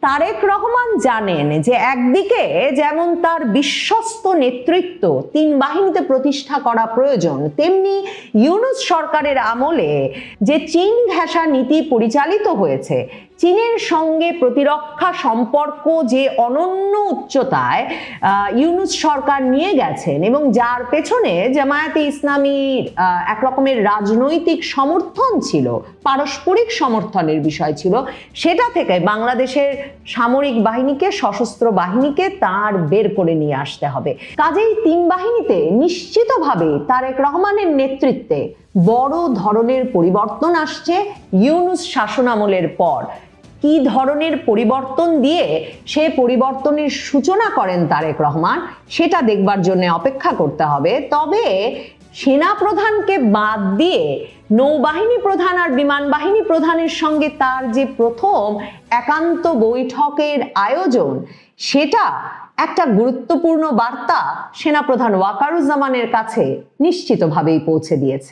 তারেক রহমান জানেন যে একদিকে যেমন তার বিশ্বস্ত নেতৃত্ব তিন বাহিনীতে প্রতিষ্ঠা করা প্রয়োজন, তেমনি ইউনূস সরকারের আমলে যে চীন ঘেঁষা নীতি পরিচালিত হয়েছে, চীনের সঙ্গে প্রতিরক্ষা সম্পর্ক যে অনন্য উচ্চতায় ইউনূস সরকার নিয়ে গেছেন এবং যার পেছনে জামায়াতে ইসলামীর এক রকমের রাজনৈতিক সমর্থন ছিল, পারস্পরিক সমর্থনের বিষয় ছিল, সেটা থেকে বাংলাদেশের সামরিক বাহিনীকে, সশস্ত্র বাহিনীকে তার বের করে নিয়ে আসতে হবে। কাজেই তিন বাহিনীতে নিশ্চিতভাবে তারেক রহমানের নেতৃত্বে বড় ধরনের পরিবর্তন আসছে ইউনূস শাসনামলের পর। কি ধরনের পরিবর্তন দিয়ে সে পরিবর্তনের সূচনা করেন তারেক রহমান, সেটা দেখবার জন্য অপেক্ষা করতে হবে। তবে সেনা প্রধানকে বাদ দিয়ে নৌবাহিনী প্রধান আর বিমান বাহিনী প্রধানের সঙ্গে তার যে প্রথম একান্ত বৈঠকের আয়োজন, সেটা একটা গুরুত্বপূর্ণ বার্তা সেনাপ্রধান ওয়াকারুজ্জামানের কাছে নিশ্চিতভাবেই পৌঁছে দিয়েছে।